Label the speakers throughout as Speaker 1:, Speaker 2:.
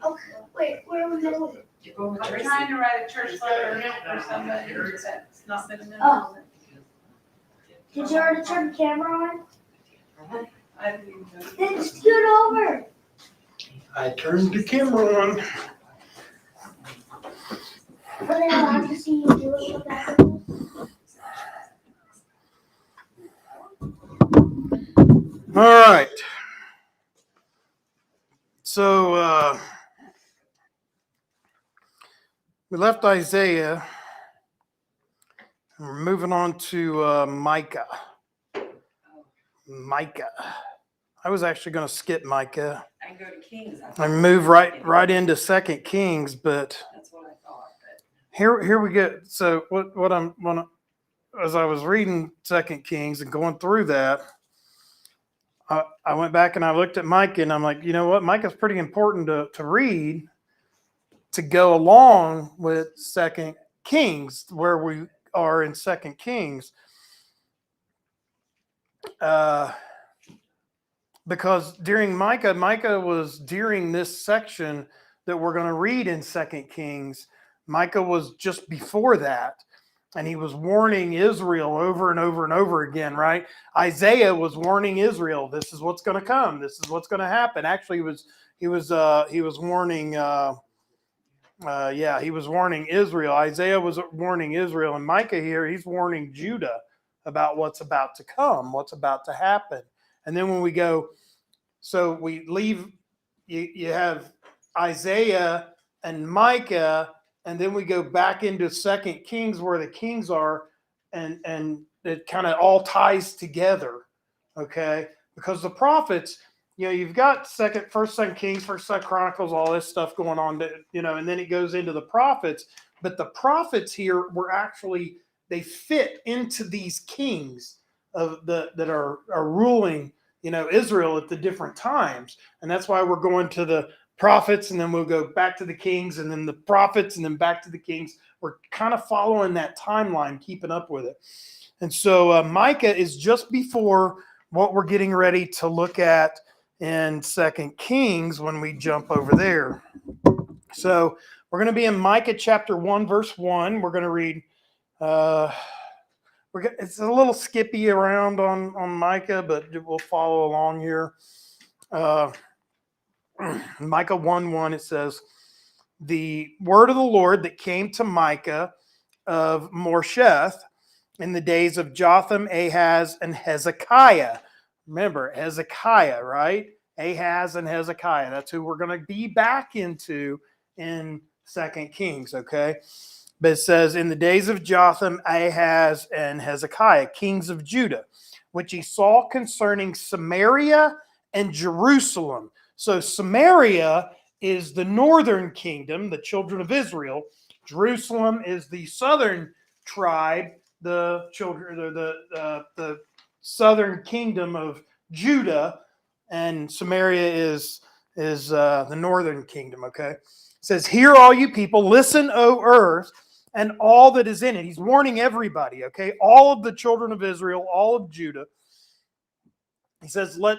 Speaker 1: Okay, wait, where are we going?
Speaker 2: I'm trying to write a church letter for somebody that's not been a member of it.
Speaker 1: Did you already turn the camera on?
Speaker 2: I didn't even know.
Speaker 1: Then scoot over.
Speaker 3: I turned the camera on.
Speaker 1: Are they allowed to see you do it with that?
Speaker 3: All right. So we left Isaiah. And we're moving on to Micah. Micah. I was actually going to skip Micah
Speaker 2: I go to Kings.
Speaker 3: and move right into 2 Kings, but
Speaker 2: That's what I thought. But
Speaker 3: here we go. So what I'm as I was reading 2 Kings and going through that, I went back and I looked at Micah and I'm like, you know what? Micah's pretty important to read to go along with 2 Kings, where we are in 2 Kings. Because during Micah was during this section that we're going to read in 2 Kings. Micah was just before that. And he was warning Israel over and over and over again, right? Isaiah was warning Israel, this is what's going to come. This is what's going to happen. Actually, he was warning he was warning Israel. Isaiah was warning Israel, and Micah here, he's warning Judah about what's about to come, what's about to happen. And then when we go, so we leave, you have Isaiah and Micah, and then we go back into 2 Kings where the kings are, and it kind of all ties together, okay? Because the prophets, you've got First, 2 Kings, First, 2 Chronicles, all this stuff going on, and then it goes into the prophets. But the prophets here were actually, they fit into these kings that are ruling, Israel at the different times. And that's why we're going to the prophets, and then we'll go back to the kings, and then the prophets, and then back to the kings. We're kind of following that timeline, keeping up with it. And so Micah is just before what we're getting ready to look at in 2 Kings when we jump over there. So we're going to be in Micah chapter 1, verse 1. We're going to read, it's a little skippy around on Micah, but we'll follow along here. Micah 1:1, it says, the word of the Lord that came to Micah of Morsheth in the days of Jotham, Ahaz, and Hezekiah. Remember, Hezekiah, right? Ahaz and Hezekiah. That's who we're going to be back into in 2 Kings, okay? But it says, in the days of Jotham, Ahaz, and Hezekiah, kings of Judah, which he saw concerning Samaria and Jerusalem. So Samaria is the northern kingdom, the children of Israel. Jerusalem is the southern tribe, the southern kingdom of Judah, and Samaria is the northern kingdom. Okay, it says, "Hear, all you people, listen, O earth, and all that is in it." He's warning everybody. Okay, all of the children of Israel, all of Judah. He says, "Let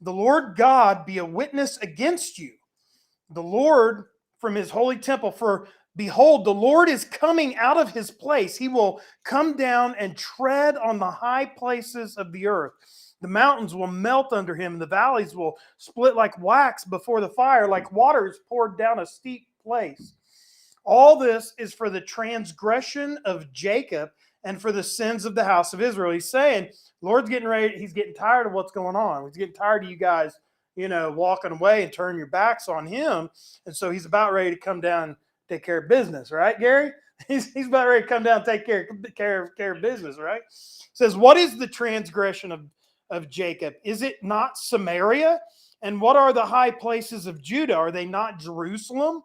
Speaker 3: the Lord God be a witness against you, the Lord from his holy temple. For behold, the Lord is coming out of his place. He will come down and tread on the high places of the earth. The mountains will melt under him, and the valleys will split like wax before the fire, like waters poured down a steep place. All this is for the transgression of Jacob and for the sins of the house of Israel." He's saying, Lord's getting ready. He's getting tired of what's going on. He's getting tired of you guys, walking away and turning your backs on him. And so he's about ready to come down and take care of business, right, Gary? He's about ready to come down and take care of business, right? It says, what is the transgression of Jacob? Is it not Samaria? And what are the high places of Judah? Are they not Jerusalem?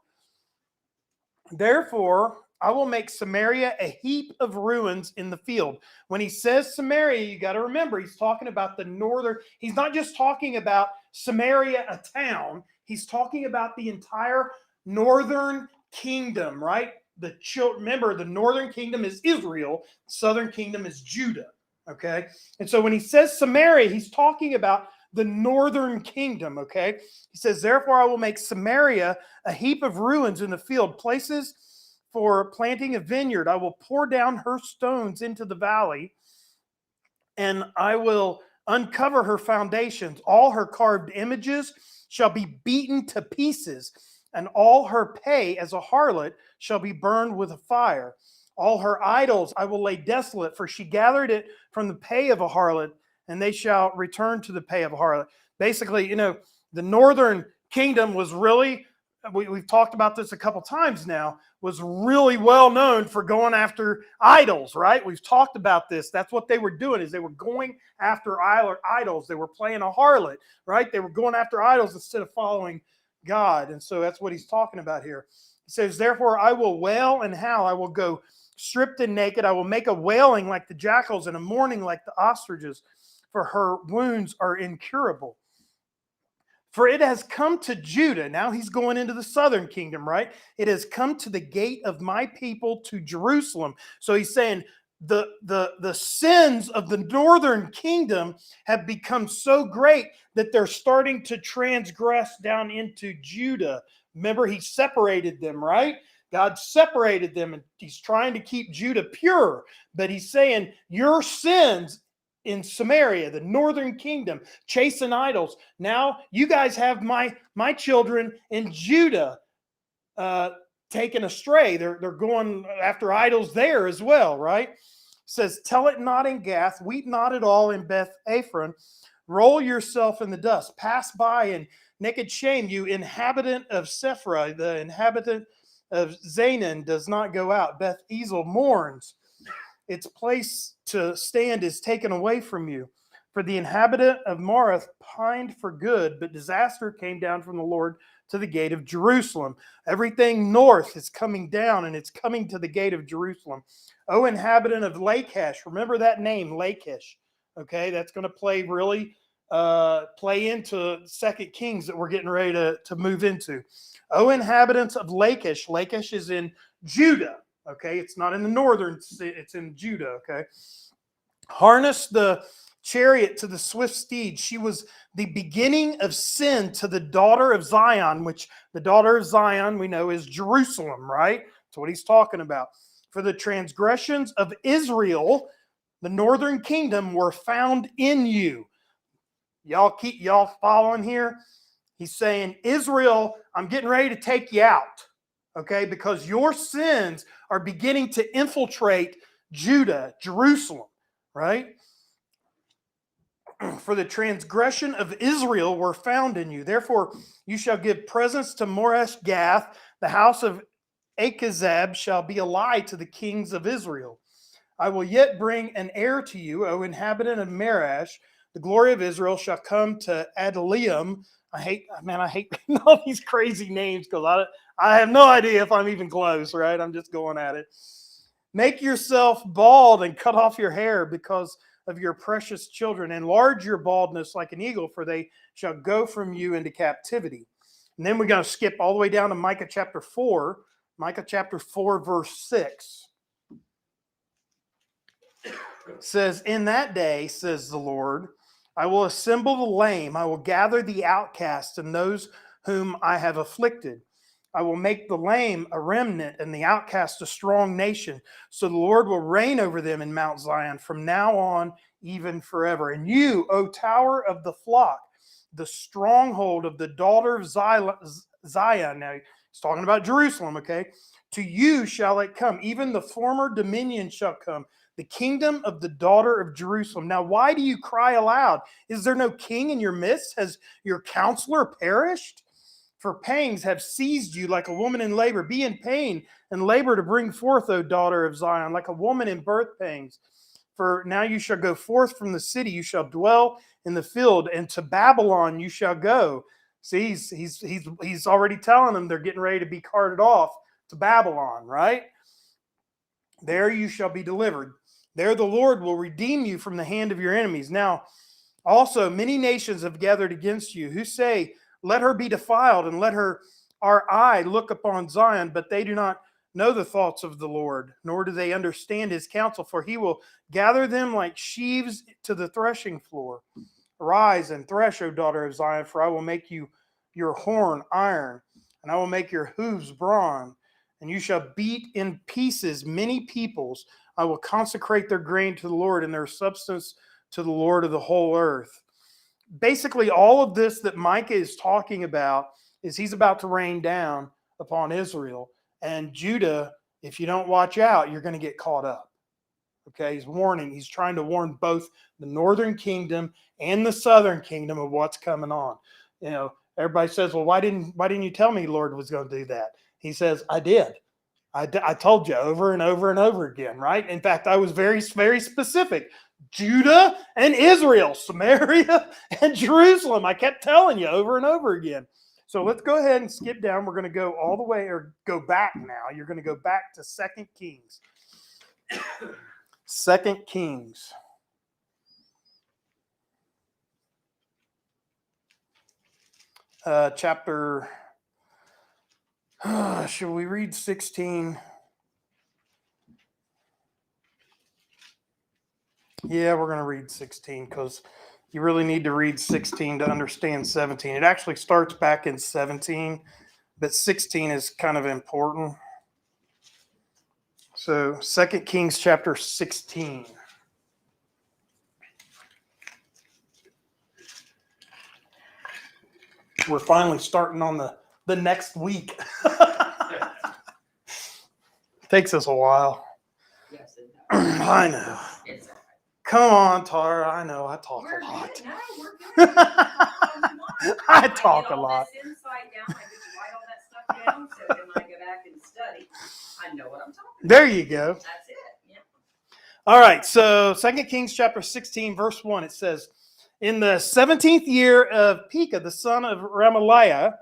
Speaker 3: Therefore, I will make Samaria a heap of ruins in the field. When he says Samaria, you got to remember, he's talking about the northern. He's not just talking about Samaria, a town. He's talking about the entire northern kingdom, right? Remember, the northern kingdom is Israel. The southern kingdom is Judah, okay? And so when he says Samaria, he's talking about the northern kingdom, okay? He says, therefore I will make Samaria a heap of ruins in the field, places for planting a vineyard. I will pour down her stones into the valley, and I will uncover her foundations. All her carved images shall be beaten to pieces, and all her pay as a harlot shall be burned with a fire. All her idols I will lay desolate, for she gathered it from the pay of a harlot, and they shall return to the pay of a harlot. Basically, the northern kingdom was really, we've talked about this a couple times now, was really well known for going after idols, right? We've talked about this. That's what they were doing, is they were going after idols. They were playing a harlot, right? They were going after idols instead of following God. And so that's what he's talking about here. He says, therefore I will wail and howl. I will go stripped and naked. I will make a wailing like the jackals and a mourning like the ostriches, for her wounds are incurable. For it has come to Judah. Now he's going into the southern kingdom, right? It has come to the gate of my people, to Jerusalem. So he's saying the sins of the northern kingdom have become so great that they're starting to transgress down into Judah. Remember, he separated them, right? God separated them, and he's trying to keep Judah pure. But he's saying, your sins in Samaria, the northern kingdom, chasing idols. Now you guys have my children in Judah taken astray. They're going after idols there as well, right? It says, tell it not in Gath, weep not at all in Beth Ephron. Roll yourself in the dust. Pass by and naked shame, you inhabitant of Sephra. The inhabitant of Zanan does not go out. Beth Ezel mourns. Its place to stand is taken away from you. For the inhabitant of Marath pined for good, but disaster came down from the Lord to the gate of Jerusalem. Everything north is coming down, and it's coming to the gate of Jerusalem. O inhabitant of Lachish, remember that name, Lachish. Okay, that's going to play into 2 Kings that we're getting ready to move into. O inhabitants of Lachish. Lachish is in Judah. Okay, it's not in the northern, it's in Judah, okay? Harness the chariot to the swift steed. She was the beginning of sin to the daughter of Zion, which the daughter of Zion, we know, is Jerusalem, right? That's what he's talking about. For the transgressions of Israel, the northern kingdom, were found in you. Y'all following here? He's saying, Israel, I'm getting ready to take you out. Okay, because your sins are beginning to infiltrate Judah, Jerusalem, right? For the transgression of Israel were found in you. Therefore, you shall give presents to Moresh Gath. The house of Achazab shall be a lie to the kings of Israel. I will yet bring an heir to you, O inhabitant of Merash. The glory of Israel shall come to Adaliam. I hate reading all these crazy names because I have no idea if I'm even close, right? I'm just going at it. Make yourself bald and cut off your hair because of your precious children. Enlarge your baldness like an eagle, for they shall go from you into captivity. And then we're going to skip all the way down to Micah chapter 4. Micah chapter 4, verse 6. It says, in that day, says the Lord, I will assemble the lame. I will gather the outcasts and those whom I have afflicted. I will make the lame a remnant and the outcast a strong nation. So the Lord will reign over them in Mount Zion from now on, even forever. And you, O tower of the flock, the stronghold of the daughter of Zion. Now, he's talking about Jerusalem, okay? To you shall it come. Even the former dominion shall come. The kingdom of the daughter of Jerusalem. Now, why do you cry aloud? Is there no king in your midst? Has your counselor perished? For pangs have seized you like a woman in labor. Be in pain and labor to bring forth, O daughter of Zion, like a woman in birth pangs. For now you shall go forth from the city. You shall dwell in the field, and to Babylon you shall go. See, he's already telling them they're getting ready to be carted off to Babylon, right? There you shall be delivered. There the Lord will redeem you from the hand of your enemies. Now, also many nations have gathered against you, who say, let her be defiled, and let our eye look upon Zion, but they do not know the thoughts of the Lord, nor do they understand his counsel, for he will gather them like sheaves to the threshing floor. Arise and thresh, O daughter of Zion, for I will make you your horn iron, and I will make your hooves bronze, and you shall beat in pieces many peoples. I will consecrate their grain to the Lord and their substance to the Lord of the whole earth. Basically, all of this that Micah is talking about is he's about to rain down upon Israel. And Judah, if you don't watch out, you're going to get caught up. Okay, he's warning. He's trying to warn both the northern kingdom and the southern kingdom of what's coming on. You know, everybody says, well, why didn't you tell me Lord was going to do that? He says, I did. I told you over and over and over again, right? In fact, I was very, very specific. Judah and Israel, Samaria and Jerusalem. I kept telling you over and over again. So let's go ahead and skip down. We're going to go all the way, or go back now. You're going to go back to 2 Kings. 2 Kings. Chapter, should we read 16? Yeah, we're going to read 16 because you really need to read 16 to understand 17. It actually starts back in 17, but 16 is kind of important. So 2 Kings chapter 16. We're finally starting on the next week. Takes us a while.
Speaker 4: Yes, it does.
Speaker 3: I know.
Speaker 4: It's all right.
Speaker 3: Come on, Tara. I know I talk
Speaker 4: We're
Speaker 3: a lot.
Speaker 4: good. No, we're good.
Speaker 3: I talk
Speaker 4: get
Speaker 3: a
Speaker 4: all
Speaker 3: lot.
Speaker 4: This inside down. I just write all that stuff down, so then when I go back and study, I know what I'm talking about.
Speaker 3: There you go.
Speaker 4: That's it. Yeah.
Speaker 3: All right. So 2 Kings chapter 16, verse 1, it says, in the 17th year of Micah, the son of Remaliah,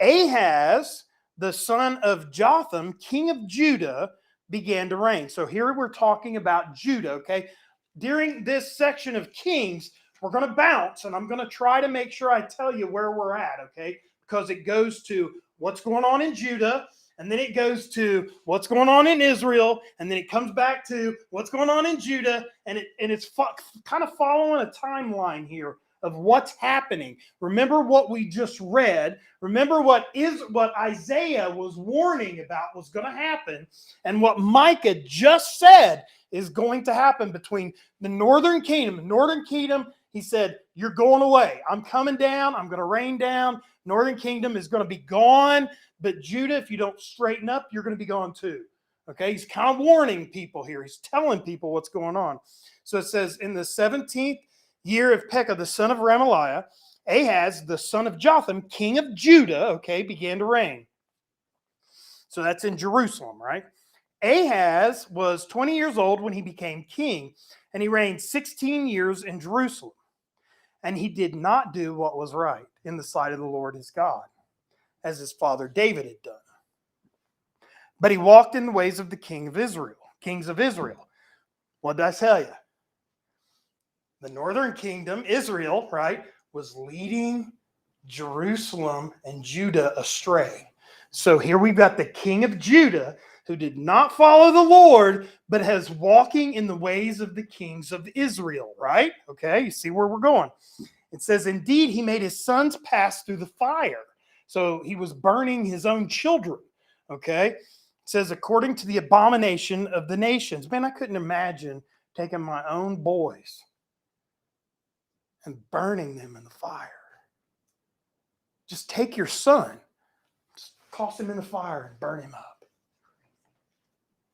Speaker 3: Ahaz, the son of Jotham, king of Judah, began to reign. So here we're talking about Judah, okay? During this section of Kings, we're going to bounce, and I'm going to try to make sure I tell you where we're at, okay? Because it goes to what's going on in Judah, and then it goes to what's going on in Israel, and then it comes back to what's going on in Judah, and it's kind of following a timeline here of what's happening. Remember what we just read. Remember what Isaiah was warning about was going to happen, and what Micah just said is going to happen between the northern kingdom. The northern kingdom, he said, you're going away. I'm coming down. I'm going to rain down. Northern kingdom is going to be gone. But Judah, if you don't straighten up, you're going to be gone too. Okay, he's kind of warning people here. He's telling people what's going on. So it says, in the 17th year of Micah, the son of Remaliah, Ahaz, the son of Jotham, king of Judah, okay, began to reign. So that's in Jerusalem, right? Ahaz was 20 years old when he became king, and he reigned 16 years in Jerusalem. And he did not do what was right in the sight of the Lord his God, as his father David had done. But he walked in the ways of the kings of Israel. What did I tell you? The northern kingdom, Israel, right, was leading Jerusalem and Judah astray. So here we've got the king of Judah who did not follow the Lord, but has walking in the ways of the kings of Israel, right? Okay, you see where we're going. It says, indeed, he made his sons pass through the fire. So he was burning his own children, okay? It says, according to the abomination of the nations. Man, I couldn't imagine taking my own boys and burning them in the fire. Just take your son, just toss him in the fire and burn him up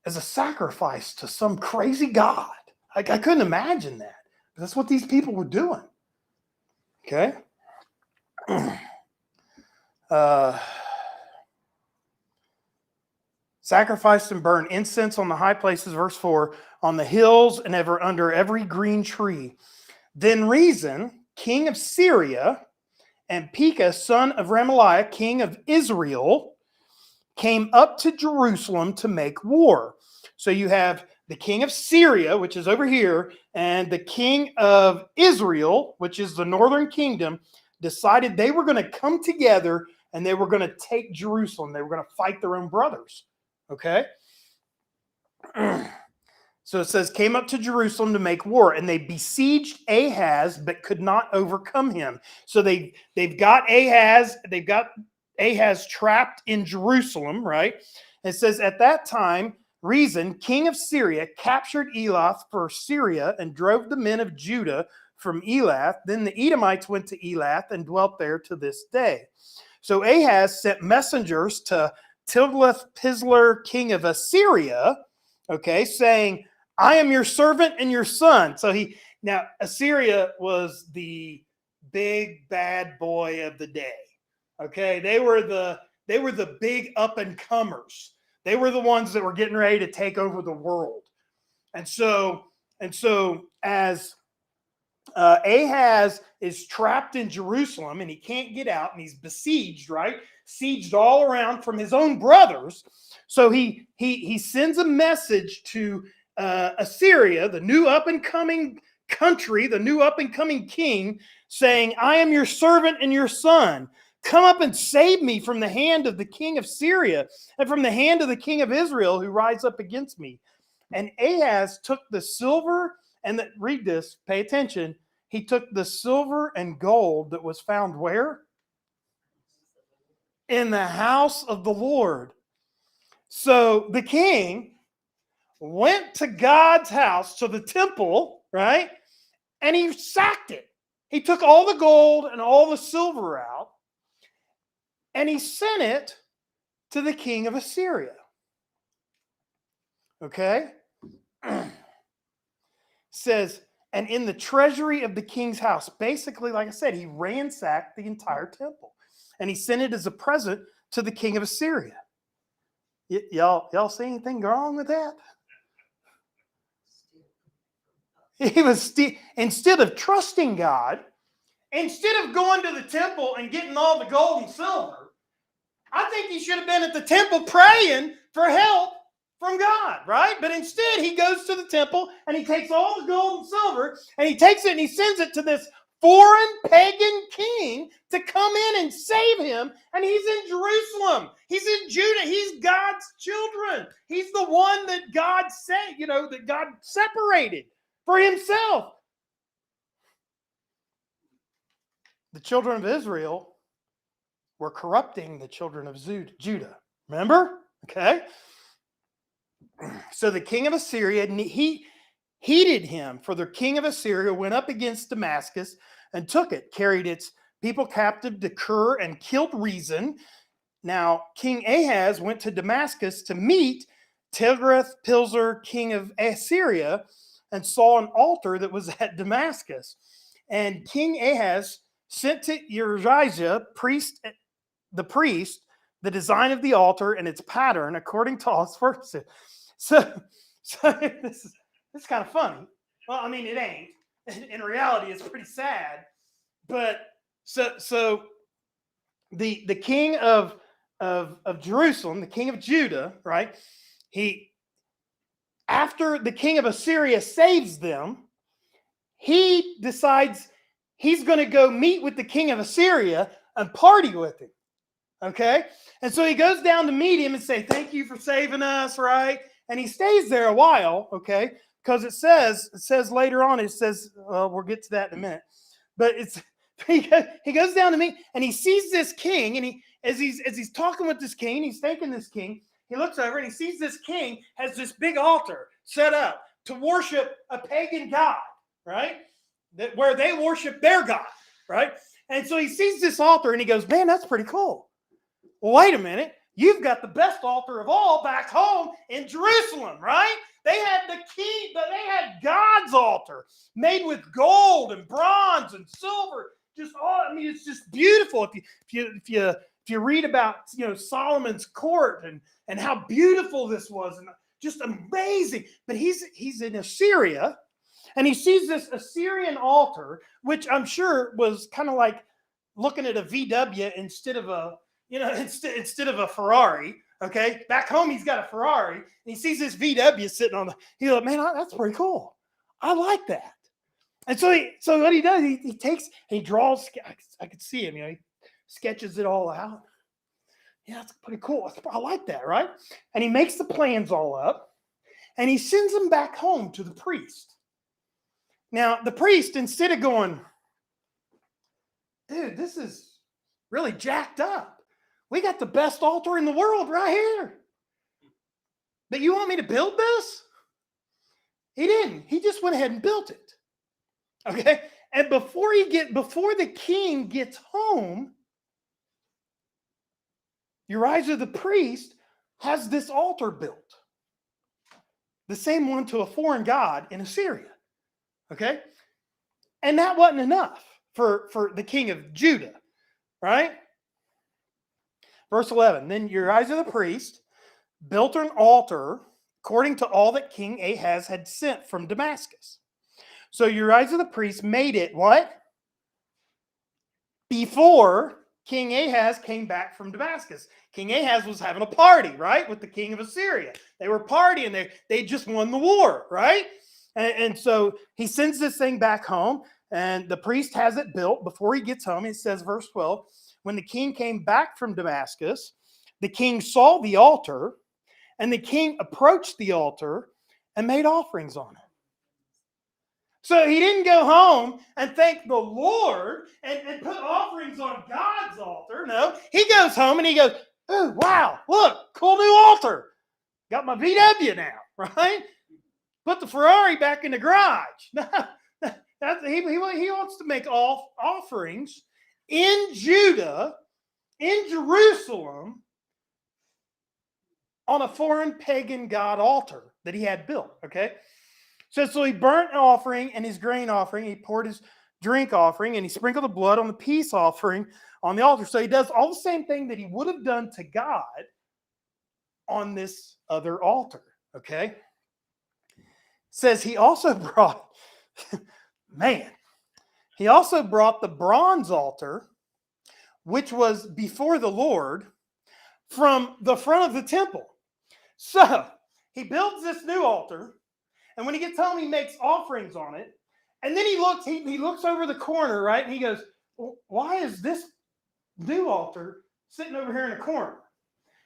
Speaker 3: as a sacrifice to some crazy god. I couldn't imagine that. But that's what these people were doing. Okay? Sacrifice and burn incense on the high places, verse 4, on the hills and under every green tree. Then Rezin, king of Syria, and Micah, son of Remaliah, king of Israel, came up to Jerusalem to make war. So you have the king of Syria, which is over here, and the king of Israel, which is the northern kingdom, decided they were going to come together and they were going to take Jerusalem. They were going to fight their own brothers. Okay? So it says, came up to Jerusalem to make war, and they besieged Ahaz, but could not overcome him. So they've got Ahaz trapped in Jerusalem, right? It says, at that time, Rezin, king of Syria, captured Elath for Syria and drove the men of Judah from Elath. Then the Edomites went to Elath and dwelt there to this day. So Ahaz sent messengers to Tiglath-Pileser, king of Assyria, okay, saying, I am your servant and your son. So now Assyria was the big bad boy of the day. Okay, they were the big up and comers. They were the ones that were getting ready to take over the world. And so as Ahaz is trapped in Jerusalem and he can't get out and he's besieged, right? Sieged all around from his own brothers. So he sends a message to Assyria, the new up and coming country, the new up and coming king, saying, I am your servant and your son. Come up and save me from the hand of the king of Syria and from the hand of the king of Israel who rise up against me. And Ahaz took the silver and read this, pay attention. He took the silver and gold that was found where? In the house of the Lord. So the king went to God's house, to the temple, right? And he sacked it. He took all the gold and all the silver out, and he sent it to the king of Assyria. Okay? Says, and in the treasury of the king's house, basically, like I said, he ransacked the entire temple. And he sent it as a present to the king of Assyria. Y'all see anything wrong with that? He was instead of trusting God, instead of going to the temple and getting all the gold and silver, I think he should have been at the temple praying for help from God, right? But instead, he goes to the temple and he takes all the gold and silver and he takes it and he sends it to this foreign pagan king to come in and save him. And he's in Jerusalem. He's in Judah. He's God's children. He's the one that God said, that God separated for himself. The children of Israel were corrupting the children of Judah. Remember? Okay. So the king of Assyria, he heeded him, for the king of Assyria went up against Damascus and took it, carried its people captive to Kir and killed Rezin. Now, King Ahaz went to Damascus to meet Tiglath-Pileser, king of Assyria, and saw an altar that was at Damascus. And King Ahaz sent to Uriah, the priest, the design of the altar and its pattern according to all its works. So this is kind of funny. Well, I mean, it ain't. In reality, it's pretty sad. But so the king of Jerusalem, the king of Judah, right? After the king of Assyria saves them, he decides he's going to go meet with the king of Assyria and party with him. Okay? And so he goes down to meet him and say, thank you for saving us, right? And he stays there a while, okay? Because it says later on, well, we'll get to that in a minute. But he goes down to meet, and he sees this king, and as he's talking with this king, he's thanking this king, he looks over and he sees this king has this big altar set up to worship a pagan god, right? Where they worship their god, right? And so he sees this altar and he goes, man, that's pretty cool. Well, wait a minute. You've got the best altar of all back home in Jerusalem, right? They had God's altar made with gold and bronze and silver. It's just beautiful. If you read about Solomon's court and how beautiful this was and just amazing. But he's in Assyria and he sees this Assyrian altar, which I'm sure was kind of like looking at a VW instead of a Ferrari. Okay, back home he's got a Ferrari, and he sees this VW sitting he's like, man, that's pretty cool. I like that. And so what he does, he takes, he draws. I could see him, he sketches it all out. Yeah, that's pretty cool. I like that, right? And he makes the plans all up, And he sends them back home to the priest. Now, the priest, instead of going, dude, this is really jacked up. We got the best altar in the world right here. But you want me to build this? He didn't. He just went ahead and built it. Okay? And before the king gets home, Uriah the priest has this altar built. The same one to a foreign god in Assyria. Okay? And that wasn't enough for the king of Judah. Right? Verse 11. Then Uriah the priest built an altar according to all that King Ahaz had sent from Damascus. So Uriah the priest made it what? Before King Ahaz came back from Damascus. King Ahaz was having a party, right, with the king of Assyria. They were partying. They just won the war, right? And so he sends this thing back home, and the priest has it built before he gets home. It says, verse 12, when the king came back from Damascus, the king saw the altar, and the king approached the altar and made offerings on it. So he didn't go home and thank the Lord and put offerings on God's altar. No, he goes home and he goes, oh, wow, look, cool new altar. Got my VW now, right? Put the Ferrari back in the garage. He wants to make offerings in Judah, in Jerusalem, on a foreign pagan god altar that he had built, okay? So he burnt an offering and his grain offering. He poured his drink offering and he sprinkled the blood on the peace offering on the altar. So he does all the same thing that he would have done to God on this other altar, okay? It says he also brought, he also brought the bronze altar, which was before the Lord, from the front of the temple. So he builds this new altar. And when he gets home, he makes offerings on it. And then he looks over the corner, right? And he goes, well, why is this new altar sitting over here in the corner?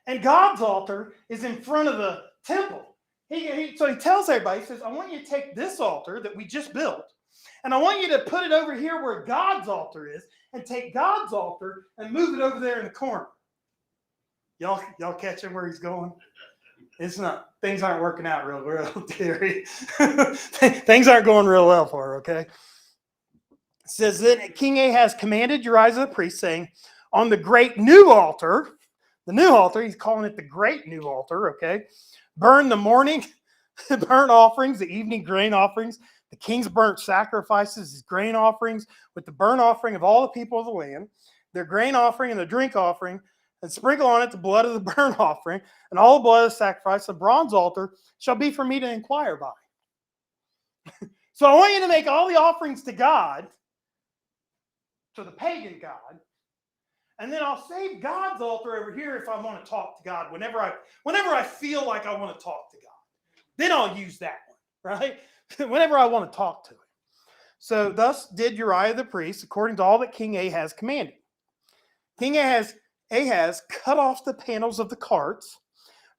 Speaker 3: And God's altar is in front of the temple. So he tells everybody, he says, I want you to take this altar that we just built, and I want you to put it over here where God's altar is, and take God's altar and move it over there in the corner. Y'all catching where he's going? It's not. Things aren't working out real well, Terry. Things aren't going real well for her, okay? It says, then King Ahaz commanded Uriah the priest, saying, on the great new altar, he's calling it the great new altar, okay? Burn the morning burnt offerings, the evening grain offerings, the king's burnt sacrifices, his grain offerings, with the burnt offering of all the people of the land, their grain offering and the drink offering, and sprinkle on it the blood of the burnt offering, and all the blood of the sacrifice. The bronze altar shall be for me to inquire by. So I want you to make all the offerings to God, to the pagan God, and then I'll save God's altar over here if I want to talk to God. Whenever I feel like I want to talk to God, then I'll use that one, right? Whenever I want to talk to him. So thus did Uriah the priest, according to all that King Ahaz commanded. King Ahaz cut off the panels of the carts,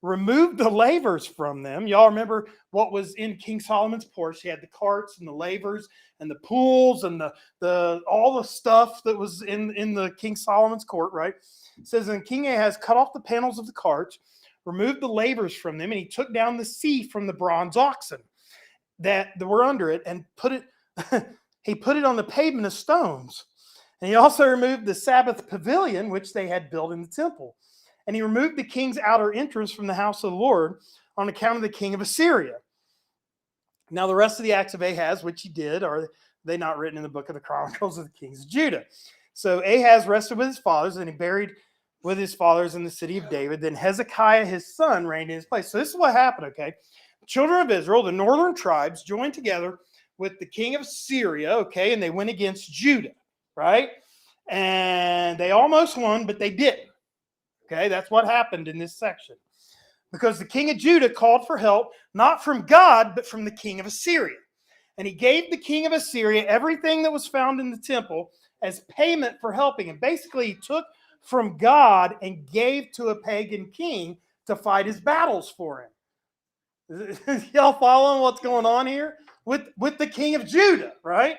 Speaker 3: removed the lavers from them. Y'all remember what was in King Solomon's porch? He had the carts and the lavers and the pools and the all the stuff that was in the King Solomon's court, right? It says, and King Ahaz cut off the panels of the carts, removed the lavers from them, and he took down the seat from the bronze oxen that were under it and put it on the pavement of stones. And he also removed the Sabbath pavilion, which they had built in the temple. And he removed the king's outer entrance from the house of the Lord on account of the king of Assyria. Now the rest of the acts of Ahaz, which he did, are they not written in the book of the Chronicles of the kings of Judah? So Ahaz rested with his fathers, and he buried with his fathers in the city of David. Then Hezekiah, his son, reigned in his place. So this is what happened, okay? The children of Israel, the northern tribes, joined together with the king of Syria, okay, and they went against Judah, right? And they almost won, but they didn't. Okay, that's what happened in this section. Because the king of Judah called for help, not from God, but from the king of Assyria. And he gave the king of Assyria everything that was found in the temple as payment for helping him. Basically, he took from God and gave to a pagan king to fight his battles for him. Y'all following what's going on here with the king of Judah, right?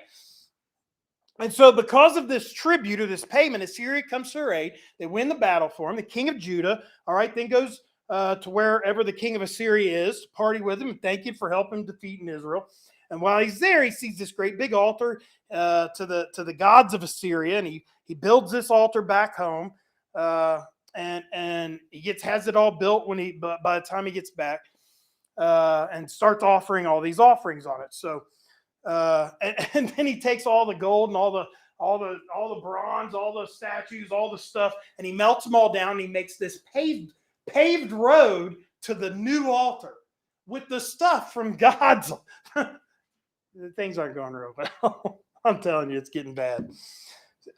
Speaker 3: And so because of this tribute or this payment, Assyria comes to their aid. They win the battle for him. The king of Judah, all right, then goes to wherever the king of Assyria is, to party with him and thank him for helping defeating Israel. And while he's there, he sees this great big altar to the gods of Assyria, and he builds this altar back home, and he has it all built by the time he gets back, and starts offering all these offerings on it. So, and then he takes all the gold and all the bronze, all the statues, all the stuff, and he melts them all down. And he makes this paved road to the new altar with the stuff from God's. Things aren't going real well. I'm telling you, it's getting bad.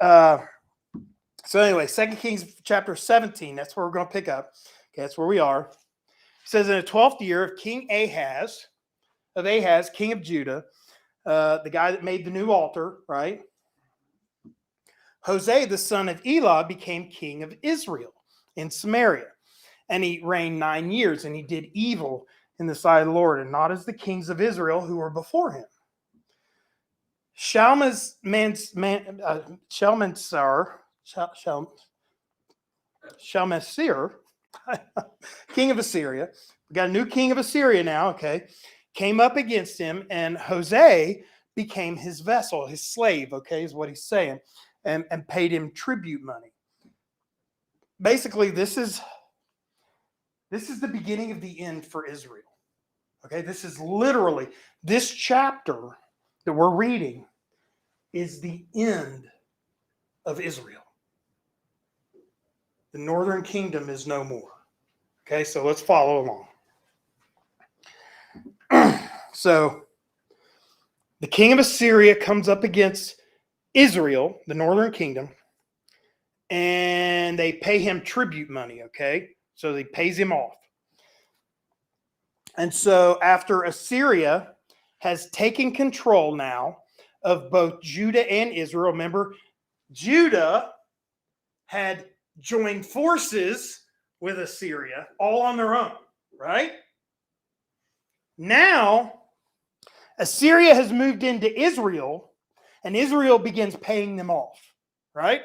Speaker 3: So anyway, 2 Kings chapter 17, that's where we're going to pick up. Okay, that's where we are. It says, in the 12th year of King Ahaz, king of Judah, the guy that made the new altar, right? Hosea, the son of Elah, became king of Israel in Samaria. And he reigned 9 years, and he did evil in the sight of the Lord, and not as the kings of Israel who were before him. Shalmaneser, king of Assyria, we got a new king of Assyria now, okay, came up against him, and Hosea became his vessel, his slave, okay, is what he's saying, and paid him tribute money. Basically, this is the beginning of the end for Israel. Okay, this is literally, this chapter that we're reading is the end of Israel. The northern kingdom is no more. Okay, so let's follow along. So, the king of Assyria comes up against Israel, the northern kingdom, and they pay him tribute money, okay? So he pays him off. And so after Assyria has taken control now of both Judah and Israel, remember, Judah had joined forces with Assyria all on their own, right? Now, Assyria has moved into Israel, and Israel begins paying them off, right?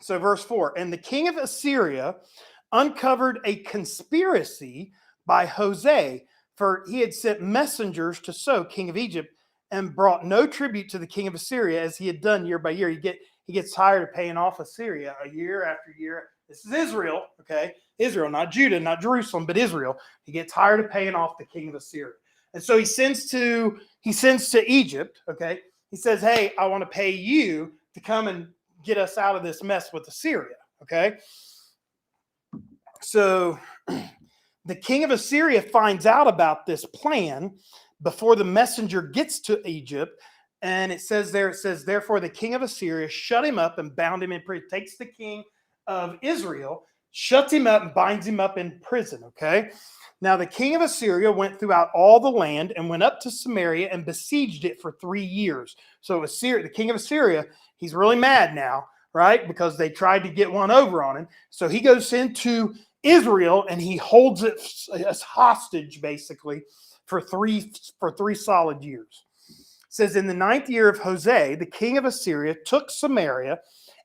Speaker 3: So verse 4, and the king of Assyria uncovered a conspiracy by Hosea, for he had sent messengers to So, king of Egypt, and brought no tribute to the king of Assyria as he had done year by year. He gets tired of paying off Assyria year after year. This is Israel, okay? Israel, not Judah, not Jerusalem, but Israel. He gets tired of paying off the king of Assyria. And so he sends to Egypt, okay? He says, hey, I want to pay you to come and get us out of this mess with Assyria, okay? So the king of Assyria finds out about this plan before the messenger gets to Egypt. And it says, therefore the king of Assyria shut him up and bound him in prison. Takes the king of Israel, shuts him up and binds him up in prison, okay? Now the king of Assyria went throughout all the land and went up to Samaria and besieged it for 3 years. So the king of Assyria, he's really mad now, right? Because they tried to get one over on him. So he goes into Israel and he holds it as hostage, basically, for three solid years. It says, in the 9th year of Hosea, the king of Assyria took Samaria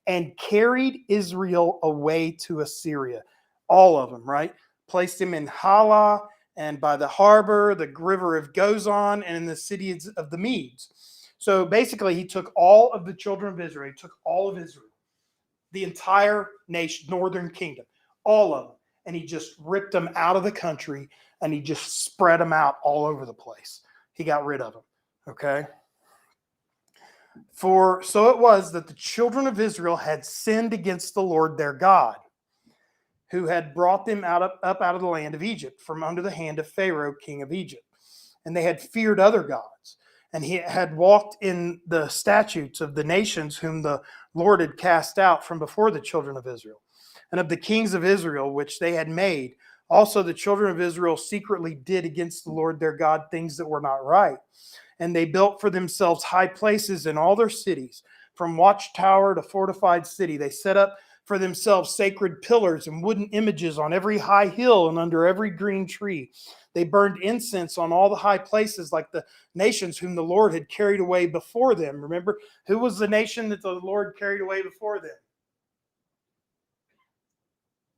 Speaker 3: and carried Israel away to Assyria. All of them, right? Placed him in Halah and by the harbor, the river of Gozan, and in the cities of the Medes. So basically, he took all of the children of Israel. He took all of Israel, the entire nation, northern kingdom, all of them. And he just ripped them out of the country, and he just spread them out all over the place. He got rid of them, okay? For so it was that the children of Israel had sinned against the Lord their God, who had brought them up out of the land of Egypt, from under the hand of Pharaoh, king of Egypt. And they had feared other gods, and he had walked in the statutes of the nations whom the Lord had cast out from before the children of Israel, and of the kings of Israel which they had made. Also the children of Israel secretly did against the Lord their God things that were not right. And they built for themselves high places in all their cities, from watchtower to fortified city. They set up for themselves sacred pillars and wooden images on every high hill and under every green tree. They burned incense on all the high places like the nations whom the Lord had carried away before them. Remember, who was the nation that the Lord carried away before them?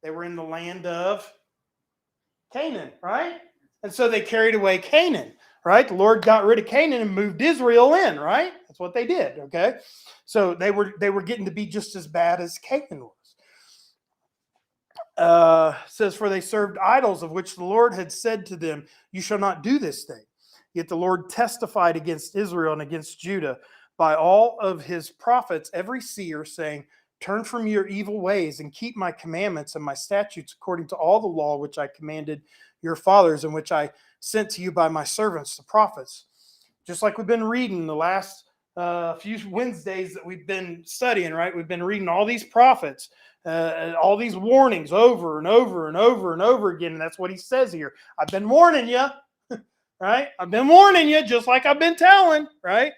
Speaker 3: They were in the land of Canaan, right? And so they carried away Canaan, right? The Lord got rid of Canaan and moved Israel in, right? That's what they did, okay? So they were getting to be just as bad as Canaan was. Says, for they served idols of which the Lord had said to them, you shall not do this thing. Yet the Lord testified against Israel and against Judah by all of his prophets, every seer, saying, turn from your evil ways and keep my commandments and my statutes according to all the law which I commanded your fathers and which I sent to you by my servants, the prophets. Just like we've been reading the last few Wednesdays that we've been studying, right? We've been reading all these prophets, all these warnings over and over and over and over again. And that's what he says here. I've been warning you, right? I've been warning you just like I've been telling, right?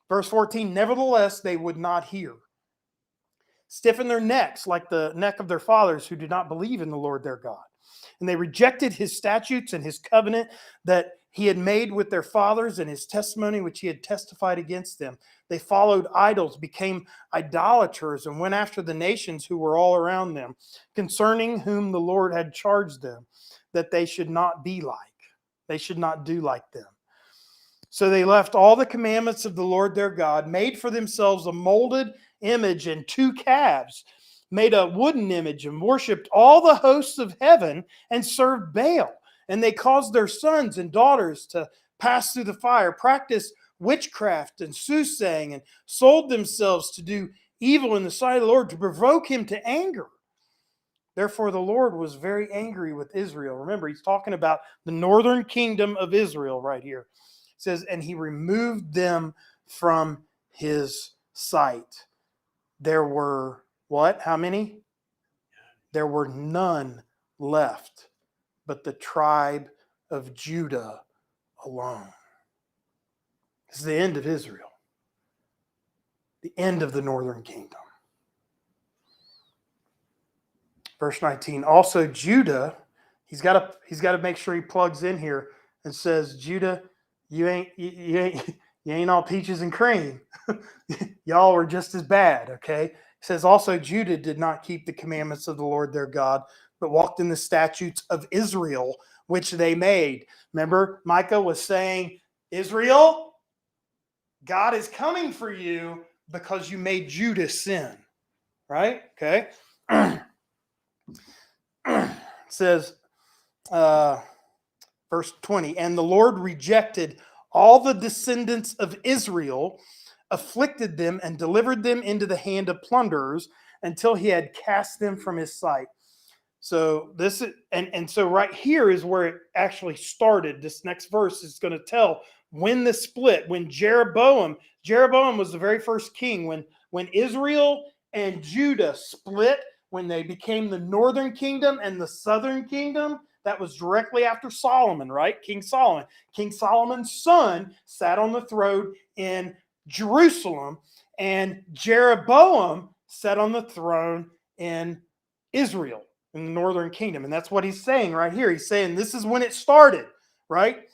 Speaker 3: Verse 14, nevertheless, they would not hear. Stiffen their necks like the neck of their fathers who did not believe in the Lord their God. And they rejected his statutes and his covenant that he had made with their fathers and his testimony which he had testified against them. They followed idols, became idolaters, and went after the nations who were all around them, concerning whom the Lord had charged them, that they should not be like. They should not do like them. So they left all the commandments of the Lord their God, made for themselves a molded image and 2 calves, made a wooden image and worshipped all the hosts of heaven and served Baal. And they caused their sons and daughters to pass through the fire, practiced witchcraft and soothsaying, and sold themselves to do evil in the sight of the Lord to provoke him to anger. Therefore, the Lord was very angry with Israel. Remember, he's talking about the northern kingdom of Israel right here. It says, and he removed them from his sight. There were what? How many? There were none left but the tribe of Judah alone. This is the end of Israel. The end of the northern kingdom. Verse 19. Also Judah, he's got to make sure he plugs in here and says, Judah, you ain't all peaches and cream. Y'all were just as bad, okay? It says also Judah did not keep the commandments of the Lord their God, but walked in the statutes of Israel, which they made. Remember, Micah was saying, Israel, God is coming for you because you made Judah sin. Right? Okay. It says, verse 20, and the Lord rejected all the descendants of Israel, afflicted them, and delivered them into the hand of plunderers until he had cast them from his sight. So this is, and so right here is where it actually started. This next verse is going to tell when the split, when Jeroboam was the very first king, when Israel and Judah split, when they became the northern kingdom and the southern kingdom. That was directly after Solomon, right? King Solomon. King Solomon's son sat on the throne in Jerusalem, and Jeroboam sat on the throne in Israel, in the northern kingdom. And that's what he's saying right here. He's saying this is when it started, right?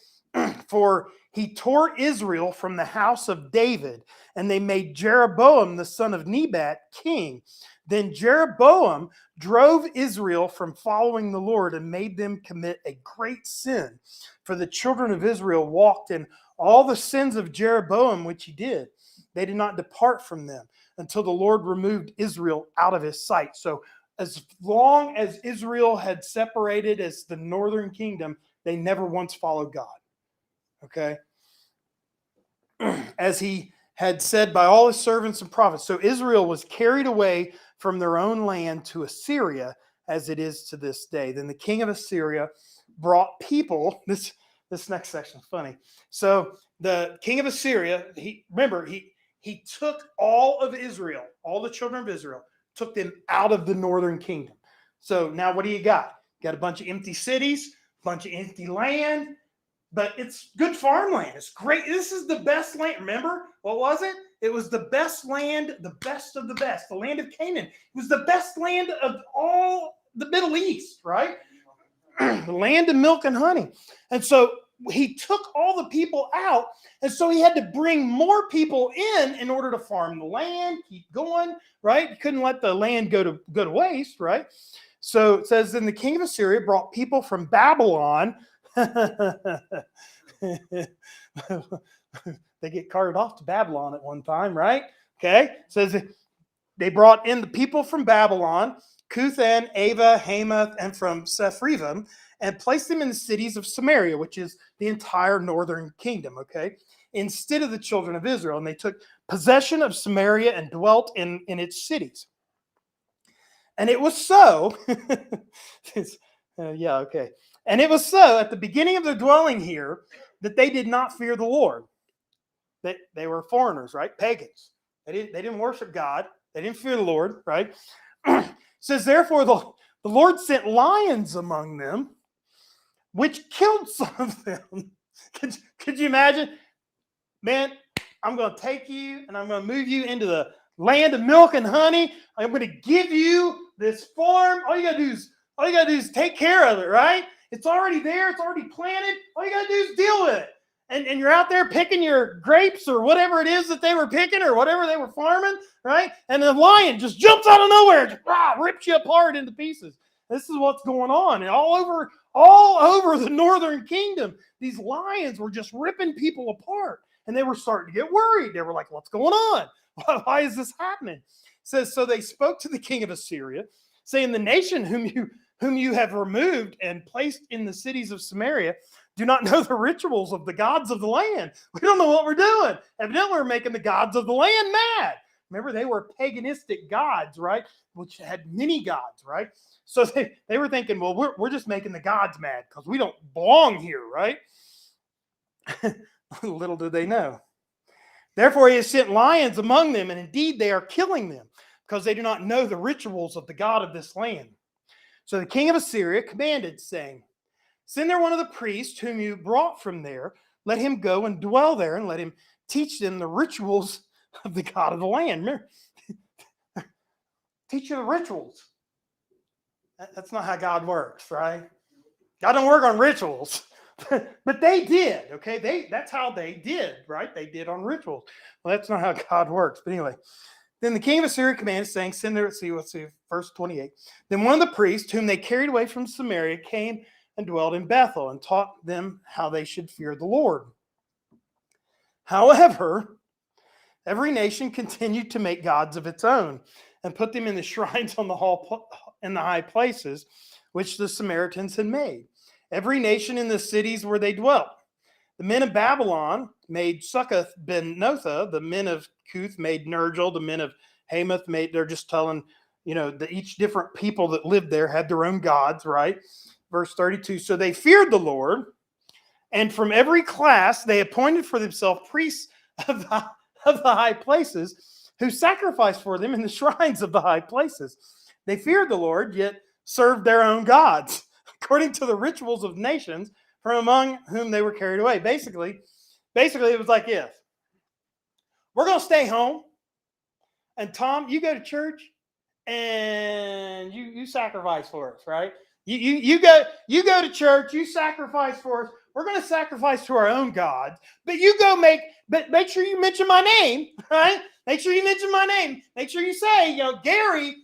Speaker 3: For he tore Israel from the house of David, and they made Jeroboam the son of Nebat king. Then Jeroboam drove Israel from following the Lord and made them commit a great sin. For the children of Israel walked in all the sins of Jeroboam, which he did. They did not depart from them until the Lord removed Israel out of his sight. So as long as Israel had separated as the northern kingdom, they never once followed God. Okay? As he had said by all his servants and prophets. So Israel was carried away from their own land to Assyria, as it is to this day. Then the king of Assyria brought people. This next section is funny. So the king of Assyria, he took all of Israel, all the children of Israel, took them out of the northern kingdom. So now what do you got? You got a bunch of empty cities, a bunch of empty land, but it's good farmland. It's great. This is the best land. Remember, what was it? It was the best land, the best of the best, the land of Canaan. It was the best land of all the Middle East, right? The land of milk and honey. And so he took all the people out, and so he had to bring more people in order to farm the land, keep going, right? You couldn't let the land go to waste, right? So it says, then the king of Assyria brought people from Babylon. They get carted off to Babylon at one time, right? Okay. It says they brought in the people from Babylon, Cuthan, Ava, Hamath, and from Sepharvaim, and placed them in the cities of Samaria, which is the entire northern kingdom, okay, instead of the children of Israel. And they took possession of Samaria and dwelt in its cities. And it was so, yeah, okay. And it was so at the beginning of their dwelling here that they did not fear the Lord. They were foreigners, right? Pagans. They didn't worship God. They didn't fear the Lord, right? It says, therefore, the Lord sent lions among them, which killed some of them. Could you imagine? Man, I'm going to take you and I'm going to move you into the land of milk and honey. I'm going to give you this farm. All you got to do is take care of it, right? It's already there. It's already planted. All you got to do is deal with it. And you're out there picking your grapes or whatever it is that they were picking or whatever they were farming, right? And the lion just jumps out of nowhere, just rips you apart into pieces. This is what's going on. And all over the northern kingdom, these lions were just ripping people apart. And they were starting to get worried. They were like, what's going on? Why is this happening? It says, so they spoke to the king of Assyria, saying, the nation whom you have removed and placed in the cities of Samaria do not know the rituals of the gods of the land. We don't know what we're doing. Evidently, we're making the gods of the land mad. Remember, they were paganistic gods, right? Which had many gods, right? So they were thinking, well, we're just making the gods mad because we don't belong here, right? Little did they know. Therefore, he has sent lions among them, and indeed they are killing them because they do not know the rituals of the God of this land. So the king of Assyria commanded, saying, send there one of the priests whom you brought from there. Let him go and dwell there, and let him teach them the rituals of the God of the land. Remember, teach you the rituals. That's not how God works, right? God don't work on rituals. But they did, okay? That's how they did, right? They did on rituals. Well, that's not how God works. But anyway, then the king of Assyria commanded, saying, send there, let's see, verse 28. Then one of the priests whom they carried away from Samaria came and dwelt in Bethel and taught them how they should fear the Lord. However, every nation continued to make gods of its own and put them in the shrines on in the high places, which the Samaritans had made. Every nation in the cities where they dwelt. The men of Babylon made Succoth ben Notha. The men of Cuth made Nergal. The men of Hamath made, they're just telling, each different people that lived there had their own gods, right? Verse 32, so they feared the Lord, and from every class they appointed for themselves priests of the high places who sacrificed for them in the shrines of the high places. They feared the Lord, yet served their own gods, according to the rituals of nations from among whom they were carried away. Basically, it was like this. We're going to stay home, and Tom, you go to church, and you sacrifice for us, right? You go to church, you sacrifice for us. We're going to sacrifice to our own gods, but make sure you mention my name, right? Make sure you mention my name. Make sure you say, Gary,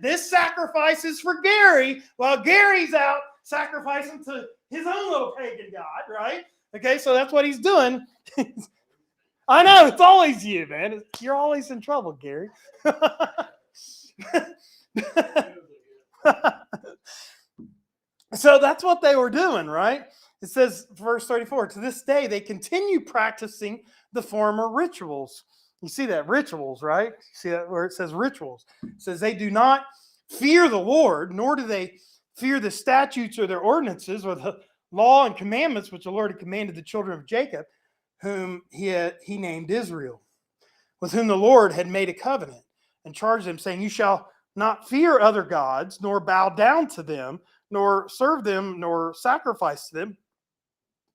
Speaker 3: this sacrifice is for Gary, while Gary's out sacrificing to his own little pagan god, right? Okay, so that's what he's doing. I know, it's always you, man. You're always in trouble, Gary. So that's what they were doing, right? It says, verse 34, to this day they continue practicing the former rituals. You see that? Rituals, right? You see that where it says rituals? It says they do not fear the Lord, nor do they fear the statutes or their ordinances or the law and commandments which the Lord had commanded the children of Jacob, whom he named Israel, with whom the Lord had made a covenant and charged them, saying, you shall not fear other gods, nor bow down to them, nor serve them, nor sacrifice to them.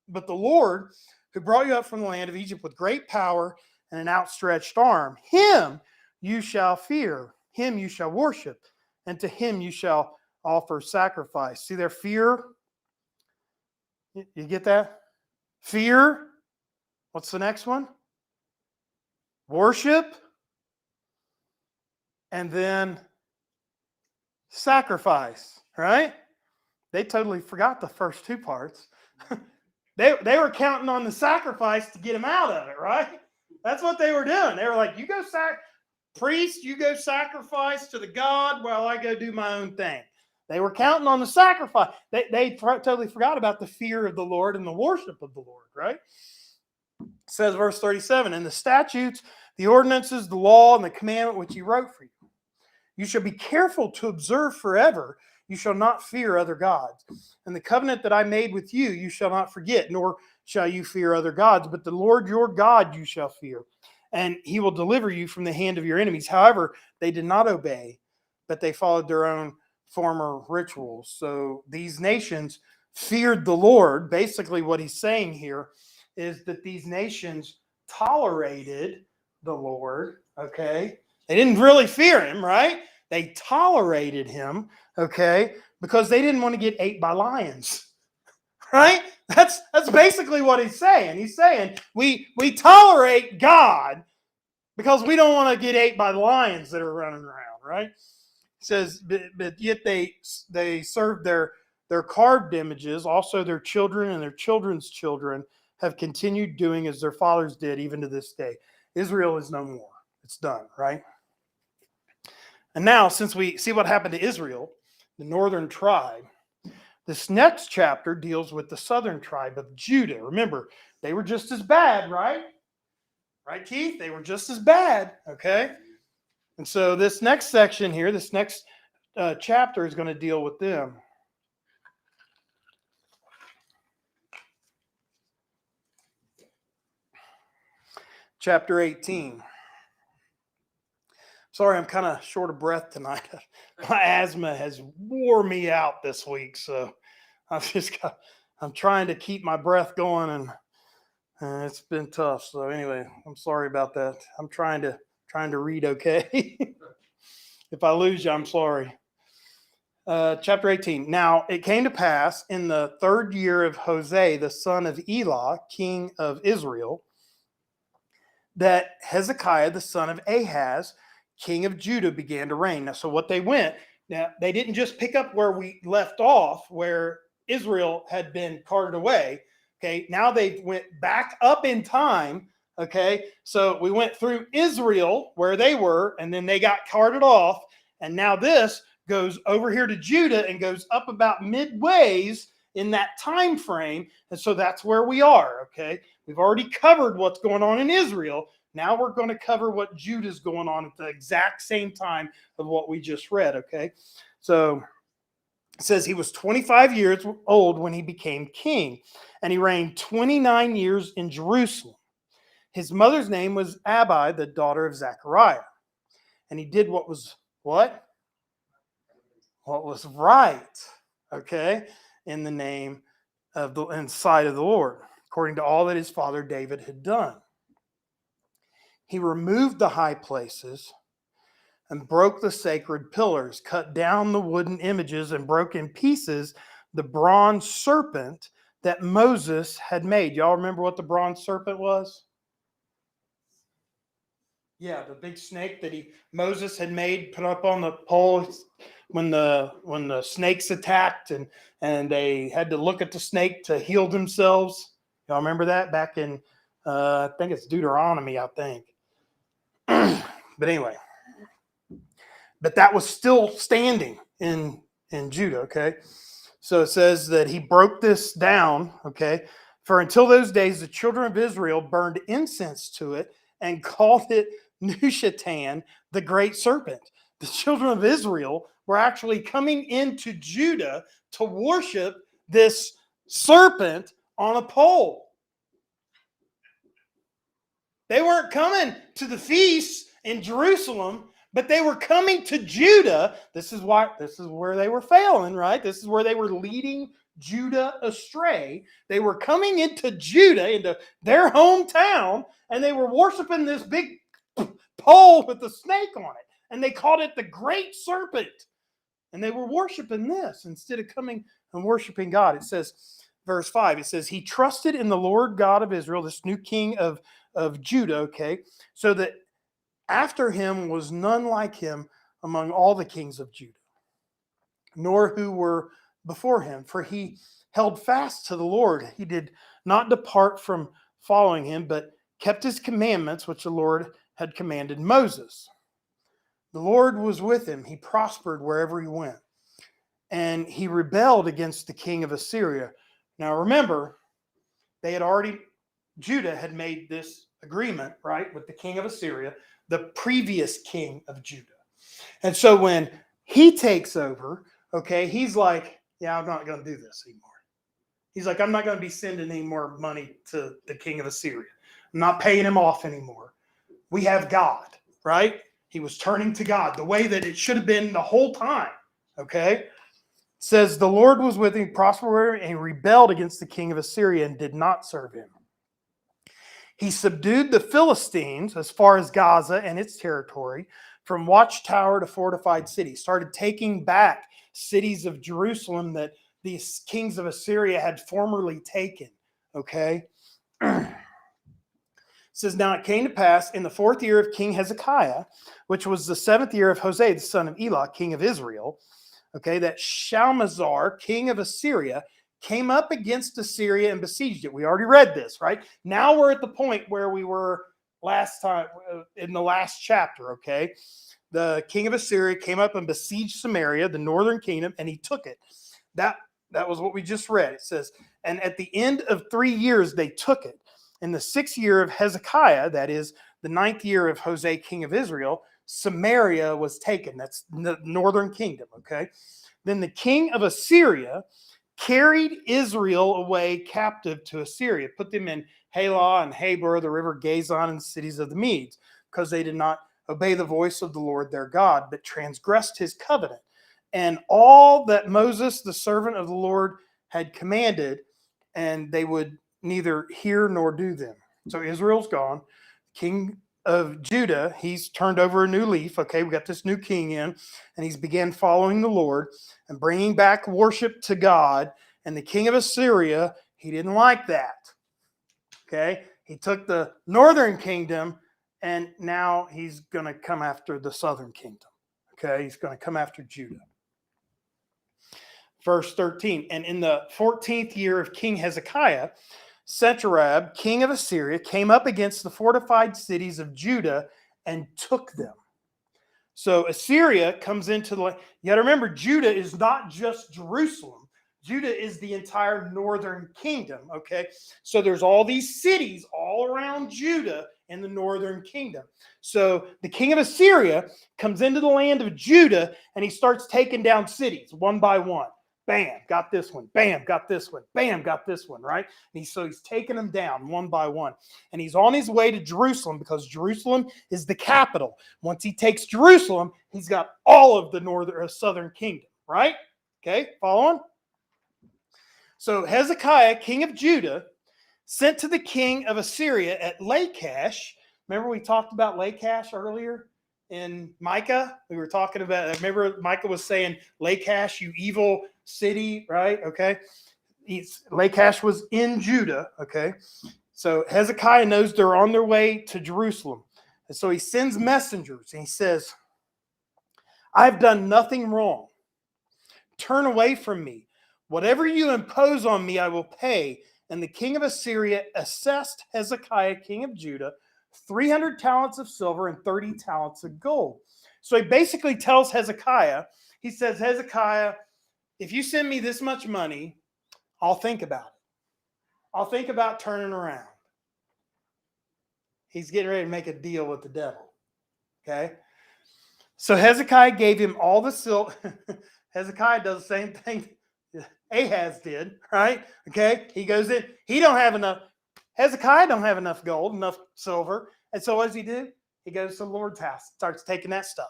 Speaker 3: But the Lord, who brought you up from the land of Egypt with great power and an outstretched arm. Him you shall fear, him you shall worship, and to him you shall offer sacrifice. See their fear? You get that? Fear. What's the next one? Worship. And then sacrifice, right? They totally forgot the first two parts. They were counting on the sacrifice to get him out of it, right? That's what they were doing. They were like, you go priest, you go sacrifice to the God while I go do my own thing. They were counting on the sacrifice. They totally forgot about the fear of the Lord and the worship of the Lord, right? It says verse 37, and the statutes, the ordinances, the law, and the commandment which he wrote for you. You shall be careful to observe forever. You shall not fear other gods. And the covenant that I made with you, you shall not forget, nor shall you fear other gods, but the Lord your God you shall fear. And he will deliver you from the hand of your enemies. However, they did not obey, but they followed their own former rituals. So these nations feared the Lord. Basically, what he's saying here is that these nations tolerated the Lord, okay? They didn't really fear him, right? They tolerated him, okay, because they didn't want to get ate by lions, right? That's basically what he's saying. He's saying we tolerate God because we don't want to get ate by the lions that are running around, right? He says, but yet they served their carved images, also their children and their children's children have continued doing as their fathers did even to this day. Israel is no more. It's done, right? And now, since we see what happened to Israel, the northern tribe, this next chapter deals with the southern tribe of Judah. Remember, they were just as bad, right? Right, Keith? They were just as bad, okay? And so this next section here, this next chapter is going to deal with them. Chapter 18. Sorry, I'm kind of short of breath tonight. My asthma has wore me out this week, so I'm trying to keep my breath going, and it's been tough. So anyway, I'm sorry about that. I'm trying to read okay. If I lose you, I'm sorry. Chapter 18. Now it came to pass in the 3rd year of Hosea, the son of Elah, king of Israel, that Hezekiah, the son of Ahaz, king of Judah, began to reign. Now, so what they didn't just pick up where we left off, where Israel had been carted away. Okay, now they went back up in time. Okay, so we went through Israel where they were, and then they got carted off, and now this goes over here to Judah and goes up about midways in that time frame, and so that's where we are. Okay, we've already covered what's going on in Israel. Now we're going to cover what Judah's going on at the exact same time of what we just read, okay? So it says he was 25 years old when he became king, and he reigned 29 years in Jerusalem. His mother's name was Abi, the daughter of Zechariah. And he did what was what? What was right, okay, in the name of in sight of the Lord, according to all that his father David had done. He removed the high places and broke the sacred pillars, cut down the wooden images, and broke in pieces the bronze serpent that Moses had made. Y'all remember what the bronze serpent was? Yeah, the big snake that Moses had made, put up on the pole when the snakes attacked, and they had to look at the snake to heal themselves. Y'all remember that back in I think it's Deuteronomy, I think. But anyway, but that was still standing in Judah, okay? So it says that he broke this down, okay? For until those days, the children of Israel burned incense to it and called it Nushatan, the great serpent. The children of Israel were actually coming into Judah to worship this serpent on a pole. They weren't coming to the feasts in Jerusalem But they were coming to Judah. This is where they were failing, right? This is where they were leading Judah astray. They were coming into Judah, into their hometown, and they were worshiping this big pole with a snake on it. And they called it the Great Serpent. And they were worshiping this instead of coming and worshiping God. It says, verse 5, it says, he trusted in the Lord God of Israel, this new king of Judah, okay, so that after him was none like him among all the kings of Judah, nor who were before him, for he held fast to the Lord. He did not depart from following him, but kept his commandments, which the Lord had commanded Moses. The Lord was with him. He prospered wherever he went. And he rebelled against the king of Assyria. Now remember, Judah had made this agreement, right, with the king of Assyria, the previous king of Judah. And so when he takes over, okay, he's like, yeah, I'm not going to do this anymore. He's like, I'm not going to be sending any more money to the king of Assyria. I'm not paying him off anymore. We have God, right? He was turning to God the way that it should have been the whole time, okay? It says the Lord was with him, prospered, and he rebelled against the king of Assyria and did not serve him. He subdued the Philistines as far as Gaza and its territory, from watchtower to fortified city. Started taking back cities of Jerusalem that these kings of Assyria had formerly taken. Okay? It says, now it came to pass in the 4th year of King Hezekiah, which was the 7th year of Hosea, the son of Elah, king of Israel, okay, that Shalmaneser, king of Assyria, came up against Assyria and besieged it. We already read this, right? Now we're at the point where we were last time in the last chapter, okay? The king of Assyria came up and besieged Samaria, the northern kingdom, and he took it. That was what we just read. It says, and at the end of 3 years, they took it. In the 6th year of Hezekiah, that is the 9th year of Hosea, king of Israel, Samaria was taken. That's the northern kingdom, okay? Then the king of Assyria carried Israel away captive to Assyria, put them in Halah and Habor, the river Gazon, and cities of the Medes, because they did not obey the voice of the Lord their God, but transgressed his covenant. And all that Moses, the servant of the Lord, had commanded, and they would neither hear nor do them. So Israel's gone. King of Judah, he's turned over a new leaf. Okay, we got this new king in, and he's began following the Lord and bringing back worship to God. And the king of Assyria, he didn't like that. Okay, he took the northern kingdom, and now he's going to come after the southern kingdom. Okay, he's going to come after Judah. Verse 13, and in the 14th year of King Hezekiah, Sennacherib, king of Assyria, came up against the fortified cities of Judah and took them. So Assyria comes into the... You got to remember, Judah is not just Jerusalem. Judah is the entire northern kingdom, okay? So there's all these cities all around Judah in the northern kingdom. So the king of Assyria comes into the land of Judah, and he starts taking down cities one by one. Bam, got this one. Bam, got this one. Bam, got this one, right? And so he's taking them down one by one. And he's on his way to Jerusalem because Jerusalem is the capital. Once he takes Jerusalem, he's got all of the southern kingdom, right? Okay, following? So Hezekiah, king of Judah, sent to the king of Assyria at Lachish. Remember we talked about Lachish earlier in Micah? We were talking about, remember Micah was saying, Lachish, you evil city, right? Okay. Lachish was in Judah, okay? So Hezekiah knows they're on their way to Jerusalem. And so he sends messengers and he says, I've done nothing wrong. Turn away from me. Whatever you impose on me, I will pay. And the king of Assyria assessed Hezekiah, king of Judah, 300 talents of silver and 30 talents of gold. So he basically tells Hezekiah, he says, Hezekiah, if you send me this much money, I'll think about it. I'll think about turning around. He's getting ready to make a deal with the devil. Okay? So Hezekiah gave him all the silver. Hezekiah does the same thing Ahaz did, right? Okay? He goes in. He don't have enough. Hezekiah don't have enough gold, enough silver. And so what does he do? He goes to the Lord's house, starts taking that stuff.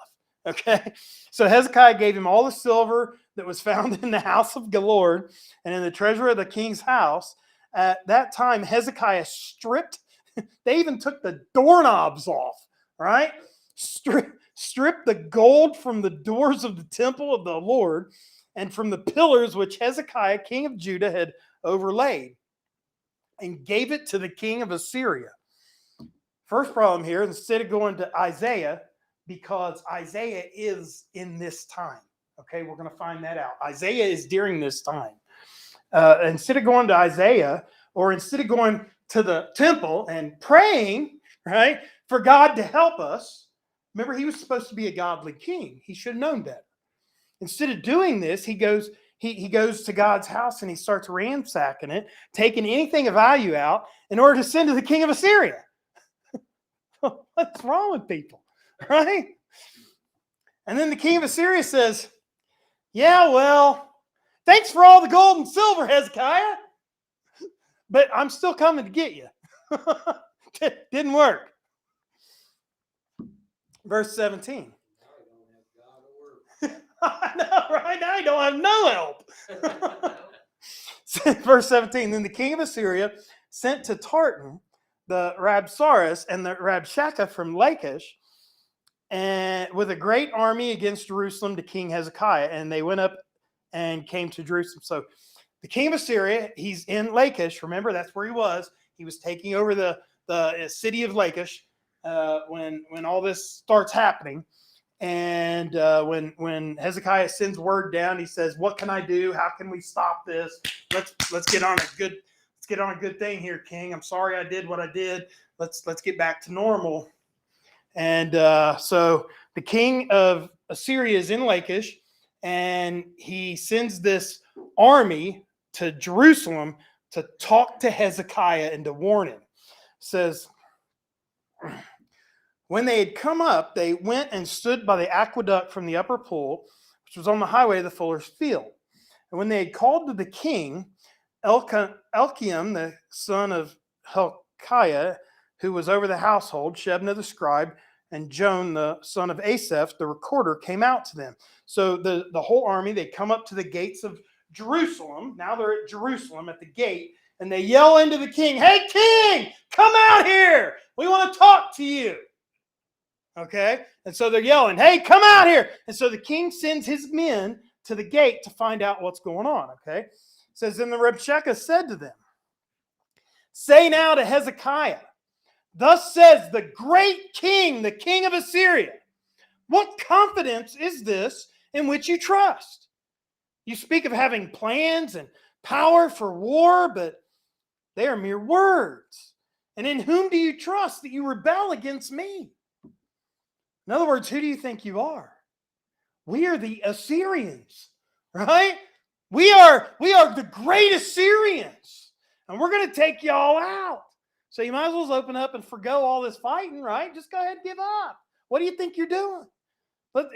Speaker 3: Okay, so Hezekiah gave him all the silver that was found in the house of the Lord and in the treasure of the king's house. At that time, Hezekiah stripped, they even took the doorknobs off, right? Stripped the gold from the doors of the temple of the Lord and from the pillars which Hezekiah, king of Judah, had overlaid, and gave it to the king of Assyria. First problem here, instead of going to Isaiah, because Isaiah is in this time. Okay, we're going to find that out. Isaiah is during this time. Instead of going to Isaiah, or instead of going to the temple and praying, right, for God to help us, remember, he was supposed to be a godly king. He should have known better. Instead of doing this, he goes to God's house and he starts ransacking it, taking anything of value out in order to send to the king of Assyria. What's wrong with people, right? And then the king of Assyria says, yeah, well, thanks for all the gold and silver, Hezekiah, but I'm still coming to get you. Didn't work. Verse 17. I know, right? Now you don't have no help. Verse 17. Then the king of Assyria sent to Tartan the Rabsaris and the Rabshakeh from Lachish, and with a great army against Jerusalem to King Hezekiah. And they went up and came to Jerusalem. So the king of Assyria, he's in Lachish. Remember, that's where he was. He was taking over the city of Lachish when all this starts happening. And when Hezekiah sends word down, he says, "What can I do? How can we stop this? Let's get on a good thing here, King. I'm sorry I did what I did. Let's get back to normal." And so the king of Assyria is in Lachish, and he sends this army to Jerusalem to talk to Hezekiah and to warn him. It says, when they had come up, they went and stood by the aqueduct from the upper pool, which was on the highway to the fuller's field. And when they had called to the king, Elkiam, the son of Hilkiah, who was over the household, Shebna the scribe, and Joan, the son of Asaph, the recorder, came out to them. So the whole army, they come up to the gates of Jerusalem. Now they're at Jerusalem at the gate, and they yell into the king, "Hey, king, come out here. We want to talk to you." Okay? And so they're yelling, "Hey, come out here." And so the king sends his men to the gate to find out what's going on. Okay? It says, then the Rabshakeh said to them, "Say now to Hezekiah, thus says the great king, the king of Assyria, what confidence is this in which you trust? You speak of having plans and power for war, but they are mere words. And in whom do you trust that you rebel against me?" In other words, who do you think you are? We are the Assyrians, right? We are the great Assyrians, and we're going to take y'all out. So you might as well open up and forgo all this fighting, right? Just go ahead and give up. What do you think you're doing?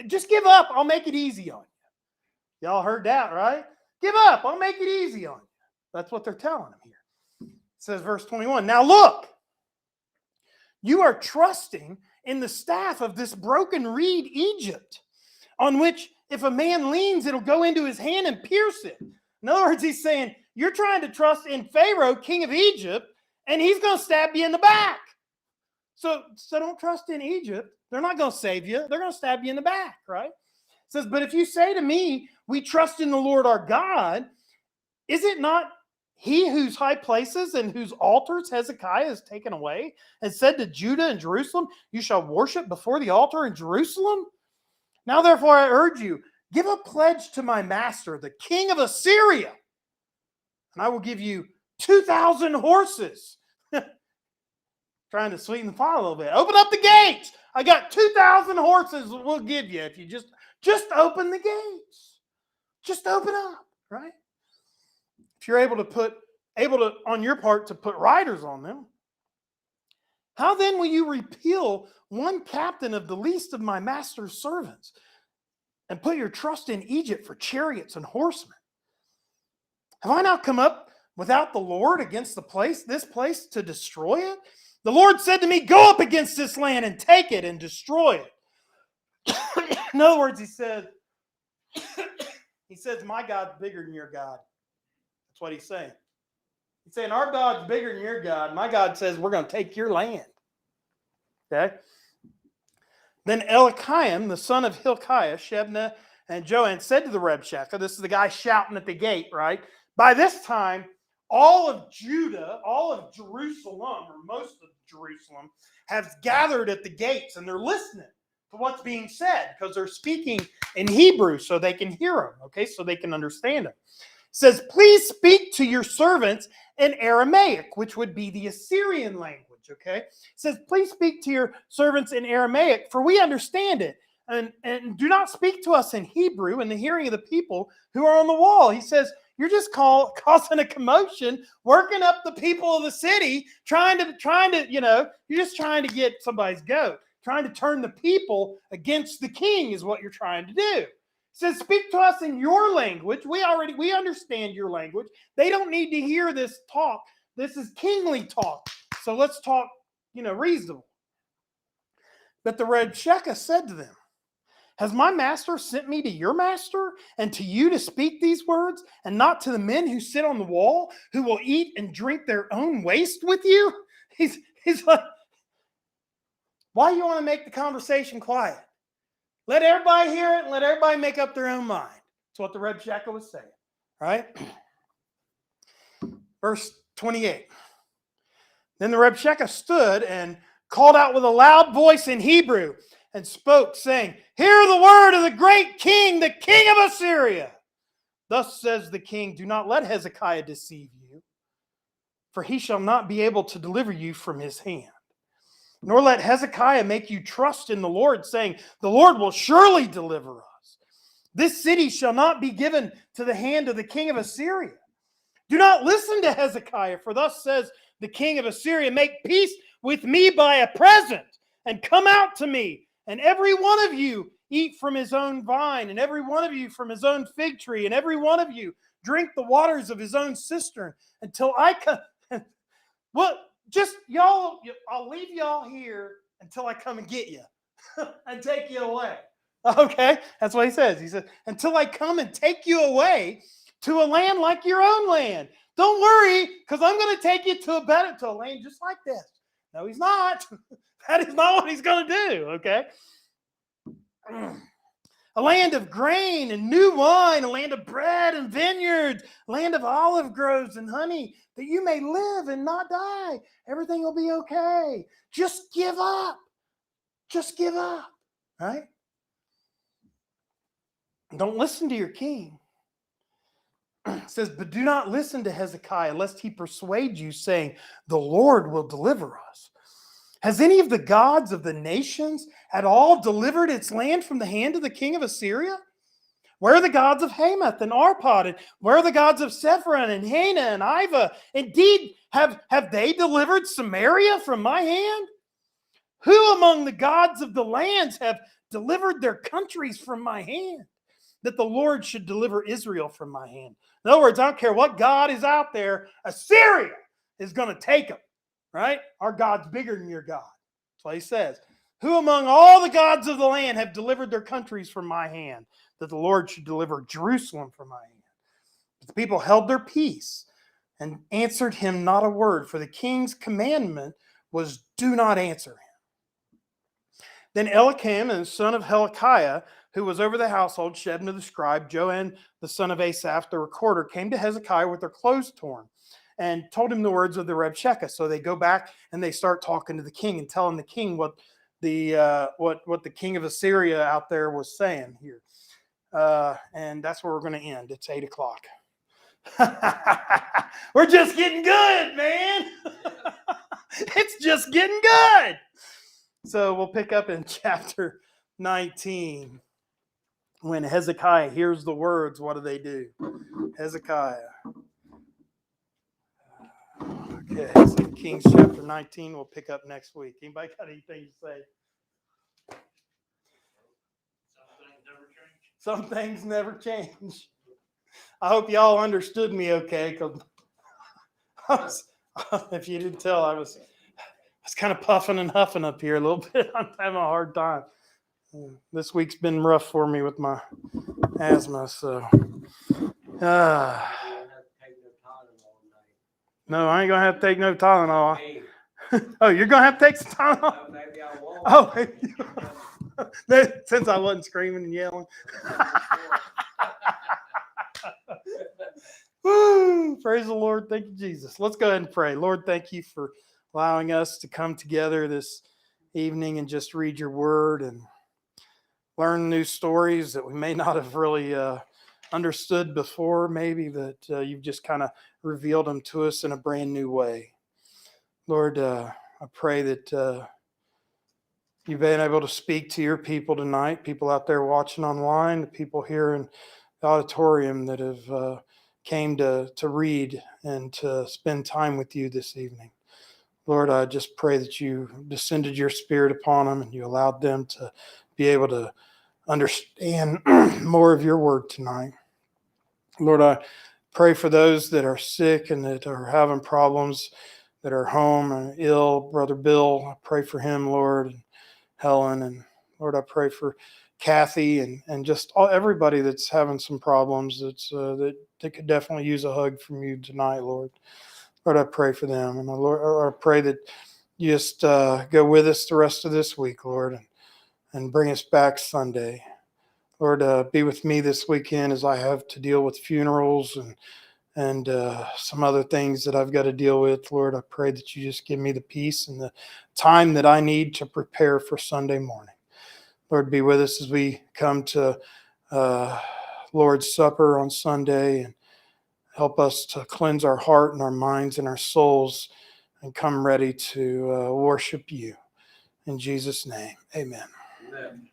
Speaker 3: Just give up. I'll make it easy on you. Y'all heard that, right? Give up. I'll make it easy on you. That's what they're telling him here. It says, verse 21, now look, you are trusting in the staff of this broken reed Egypt, on which if a man leans, it'll go into his hand and pierce it. In other words, he's saying, you're trying to trust in Pharaoh, king of Egypt, and he's going to stab you in the back. So don't trust in Egypt. They're not going to save you. They're going to stab you in the back, right? It says, but if you say to me, we trust in the Lord our God, is it not he whose high places and whose altars Hezekiah has taken away and said to Judah and Jerusalem, you shall worship before the altar in Jerusalem? Now, therefore, I urge you, give a pledge to my master, the king of Assyria, and I will give you 2,000 horses. Trying to sweeten the pot a little bit. Open up the gates. I got 2,000 horses we'll give you if you just open the gates. Just open up, right? If you're able to on your part to put riders on them, how then will you repeal one captain of the least of my master's servants and put your trust in Egypt for chariots and horsemen? Have I not come up without the Lord against this place to destroy it? The Lord said to me, go up against this land and take it and destroy it. In other words, he says, my God's bigger than your God. That's what he's saying. He's saying, our God's bigger than your God. My God says, we're going to take your land. Okay? Then Eliakim, the son of Hilkiah, Shebna, and Joanne said to the Rebshakeh, this is the guy shouting at the gate, right? By this time, all of Judah, all of Jerusalem, or most of Jerusalem, have gathered at the gates, and they're listening to what's being said, because they're speaking in Hebrew so they can hear them, okay, so they can understand them. It says, please speak to your servants in Aramaic, which would be the Assyrian language, okay? It says, please speak to your servants in Aramaic, for we understand it. And do not speak to us in Hebrew in the hearing of the people who are on the wall. He says, you're just causing a commotion, working up the people of the city, trying to, you're just trying to get somebody's goat, trying to turn the people against the king is what you're trying to do. It says, speak to us in your language. We understand your language. They don't need to hear this talk. This is kingly talk. So let's talk, reasonable. But the Rebshakeh said to them, has my master sent me to your master and to you to speak these words, and not to the men who sit on the wall, who will eat and drink their own waste with you? He's like, why do you want to make the conversation quiet? Let everybody hear it and let everybody make up their own mind. That's what the Rebshakeh was saying, right? Verse 28. Then the Rebshakeh stood and called out with a loud voice in Hebrew and spoke, saying, hear the word of the great king, the king of Assyria. Thus says the king, do not let Hezekiah deceive you, for he shall not be able to deliver you from his hand. Nor let Hezekiah make you trust in the Lord, saying, the Lord will surely deliver us. This city shall not be given to the hand of the king of Assyria. Do not listen to Hezekiah, for thus says the king of Assyria, make peace with me by a present, and come out to me, and every one of you eat from his own vine, and every one of you from his own fig tree, and every one of you drink the waters of his own cistern, until I come. Well, just y'all, I'll leave y'all here until I come and get you and take you away. Okay, that's what he says. He says, until I come and take you away to a land like your own land. Don't worry, because I'm going to take you to a land just like this. No, he's not. That is not what he's going to do, okay? A land of grain and new wine, a land of bread and vineyards, a land of olive groves and honey, that you may live and not die. Everything will be okay. Just give up. Just give up, right? Don't listen to your king. It says, but do not listen to Hezekiah, lest he persuade you, saying, the Lord will deliver us. Has any of the gods of the nations at all delivered its land from the hand of the king of Assyria? Where are the gods of Hamath and Arpad? And where are the gods of Sepharad and Hena and Iva? Indeed, have they delivered Samaria from my hand? Who among the gods of the lands have delivered their countries from my hand, that the Lord should deliver Israel from my hand? In other words, I don't care what God is out there, Assyria is going to take them, right? Our God's bigger than your God. That's what he says. Who among all the gods of the land have delivered their countries from my hand, that the Lord should deliver Jerusalem from my hand? But the people held their peace and answered him not a word, for the king's commandment was, do not answer him. Then Eliakim and the son of Hilkiah, who was over the household, Shebna the scribe, Joanne the son of Asaph the recorder, came to Hezekiah with their clothes torn and told him the words of the Rebshakeh. So they go back and they start talking to the king and telling the king what the king of Assyria out there was saying here. And that's where we're going to end. It's 8 o'clock. We're just getting good, man. It's just getting good. So we'll pick up in chapter 19. When Hezekiah hears the words, what do? Hezekiah. Okay, so Kings chapter 19 we'll pick up next week. Anybody got anything to say? Some things never change. I hope y'all understood me okay, because if you didn't tell, I was kind of puffing and huffing up here a little bit. I'm having a hard time. This week's been rough for me with my asthma, so. No, I ain't gonna have to take no Tylenol. Oh, you're gonna have to take some Tylenol?
Speaker 5: Maybe I won't.
Speaker 3: Oh, since I wasn't screaming and yelling. Woo! Praise the Lord. Thank you, Jesus. Let's go ahead and pray. Lord, thank you for allowing us to come together this evening and just read your word and learn new stories that we may not have really understood before, maybe that you've just kind of revealed them to us in a brand new way. Lord, I pray that you've been able to speak to your people tonight, people out there watching online, the people here in the auditorium that have came to read and to spend time with you this evening. Lord, I just pray that you descended your spirit upon them and you allowed them to be able to understand more of your word tonight. Lord, I pray for those that are sick and that are having problems, that are home and ill. Brother Bill, I pray for him, Lord, and Helen, and Lord, I pray for Kathy and just everybody that's having some problems that could definitely use a hug from you tonight, Lord. Lord, I pray for them, and Lord, I pray that you just go with us the rest of this week, Lord, and bring us back Sunday. Lord, be with me this weekend as I have to deal with funerals and some other things that I've got to deal with. Lord, I pray that you just give me the peace and the time that I need to prepare for Sunday morning. Lord, be with us as we come to Lord's Supper on Sunday, and help us to cleanse our heart and our minds and our souls and come ready to worship you. In Jesus' name, amen.
Speaker 5: Amen.